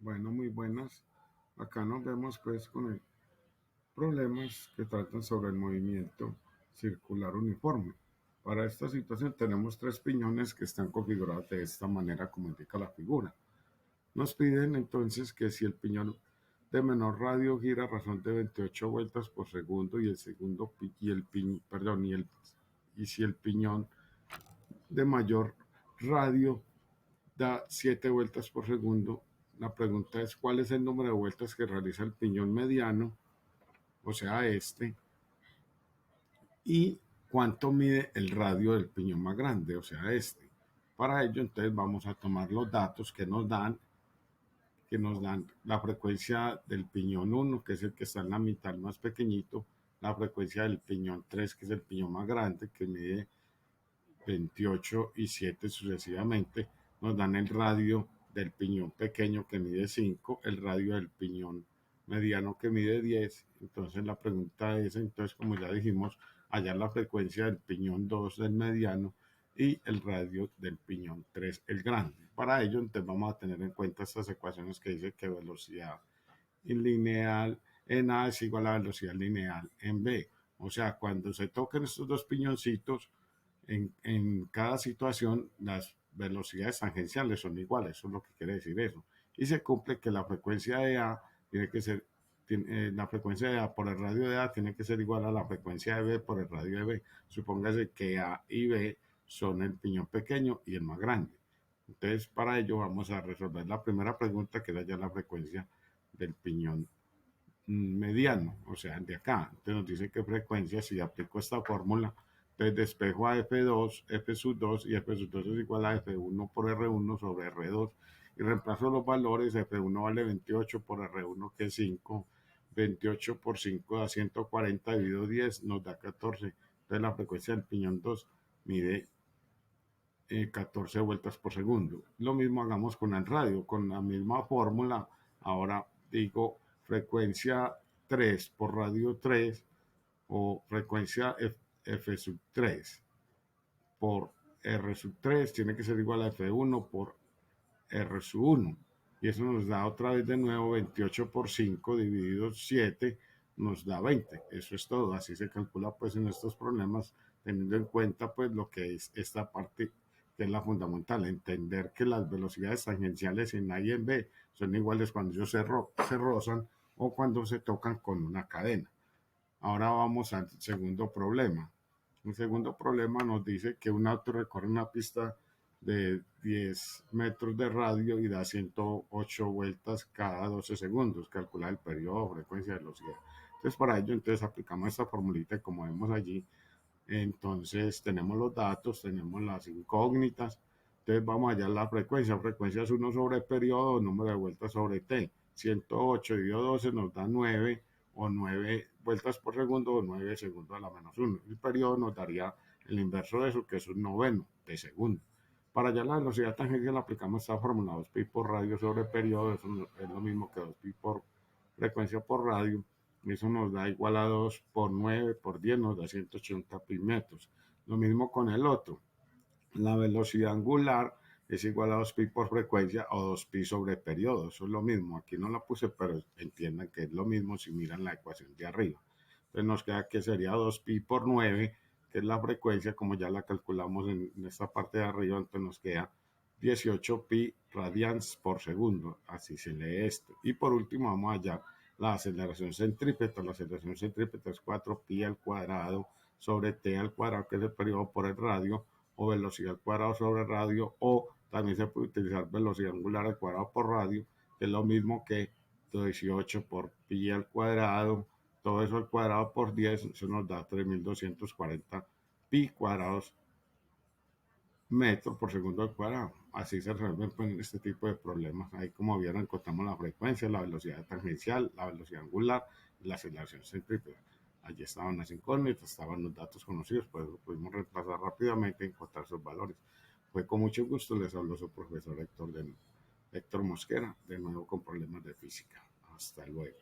Bueno, muy buenas. Acá nos vemos pues con el problemas que tratan sobre el movimiento circular uniforme. Para esta situación tenemos tres piñones que están configurados de esta manera como indica la figura. Nos piden entonces que si el piñón de menor radio gira a razón de 28 vueltas por segundo y el segundo y el perdón y si el piñón de mayor radio da 7 vueltas por segundo. La pregunta es cuál es el número de vueltas que realiza el piñón mediano, o sea, y cuánto mide el radio del piñón más grande, o sea, este. Para ello, entonces vamos a tomar los datos que nos dan la frecuencia del piñón 1, que es el que está en la mitad más pequeñito, la frecuencia del piñón 3, que es el piñón más grande, que mide 28 y 7 sucesivamente, nos dan el radio del piñón pequeño que mide 5, el radio del piñón mediano que mide 10. Entonces la pregunta es, entonces como ya dijimos, hallar la frecuencia del piñón 2 del mediano y el radio del piñón 3 el grande. Para ello entonces vamos a tener en cuenta estas ecuaciones que dice que velocidad lineal en A es igual a velocidad lineal en B. O sea, cuando se toquen estos dos piñoncitos, en cada situación las velocidades tangenciales son iguales, eso es lo que quiere decir eso. Y se cumple que la frecuencia de A tiene que ser, la frecuencia de A por el radio de A tiene que ser igual a la frecuencia de B por el radio de B. Supóngase que A y B son el piñón pequeño y el más grande. Entonces, para ello vamos a resolver la primera pregunta, que era ya la frecuencia del piñón mediano, o sea, de acá. Entonces nos dice qué frecuencia, si aplico esta fórmula, entonces despejo a F2, F sub 2 y F sub 2 es igual a F1 por R1 sobre R2 y reemplazo los valores. F1 vale 28 por R1 que es 5, 28 por 5 da 140 dividido 10 nos da 14. Entonces la frecuencia del piñón 2 mide 14 vueltas por segundo. Lo mismo hagamos con el radio, con la misma fórmula. Ahora digo frecuencia 3 por radio 3 o frecuencia F sub 3 por R sub 3 tiene que ser igual a F1 por R sub 1. Y eso nos da otra vez de nuevo 28 por 5 dividido 7 nos da 20. Eso es todo. Así se calcula pues en estos problemas, teniendo en cuenta pues lo que es esta parte que es la fundamental, entender que las velocidades tangenciales en A y en B son iguales cuando ellos se rozan o cuando se tocan con una cadena. Ahora vamos al segundo problema. El segundo problema nos dice que un auto recorre una pista de 10 metros de radio y da 108 vueltas cada 12 segundos. Calcula el periodo, frecuencia, velocidad. Entonces, para ello, entonces aplicamos esta formulita como vemos allí. Entonces, tenemos los datos, tenemos las incógnitas. Entonces, vamos a hallar la frecuencia. Frecuencia es 1 sobre periodo, número de vueltas sobre t. 108 dividido 12 nos da 9 o 9 vueltas por segundo o 9 segundos a la menos 1. El periodo nos daría el inverso de eso, que es un noveno de segundo. Para hallar la velocidad tangencial aplicamos esta fórmula, 2pi por radio sobre periodo, eso es lo mismo que 2pi por frecuencia por radio. Eso nos da igual a 2 por 9 por 10 nos da 180 pi metros. Lo mismo con el otro. La velocidad angular es igual a 2pi por frecuencia o 2pi sobre periodo. Eso es lo mismo. Aquí no la puse, pero entiendan que es lo mismo si miran la ecuación de arriba. Entonces nos queda que sería 2pi por 9, que es la frecuencia, como ya la calculamos en esta parte de arriba, entonces nos queda 18 pi radians por segundo. Así se lee esto. Y por último vamos allá la aceleración centrípeta. La aceleración centrípeta es 4 pi al cuadrado sobre t al cuadrado, que es el periodo por el radio, o velocidad al cuadrado sobre radio, o también se puede utilizar velocidad angular al cuadrado por radio, que es lo mismo que 18 por pi al cuadrado, todo eso al cuadrado por 10, eso nos da 3240 pi cuadrados metros por segundo al cuadrado. Así se resuelven pues, este tipo de problemas. Ahí como vieron encontramos la frecuencia, la velocidad tangencial, la velocidad angular y la aceleración centrípeta. Allí estaban las incógnitas, estaban los datos conocidos, pues pudimos reemplazar rápidamente y encontrar sus valores. Fue con mucho gusto, les habló su profesor Héctor Mosquera, de nuevo con problemas de física. Hasta luego.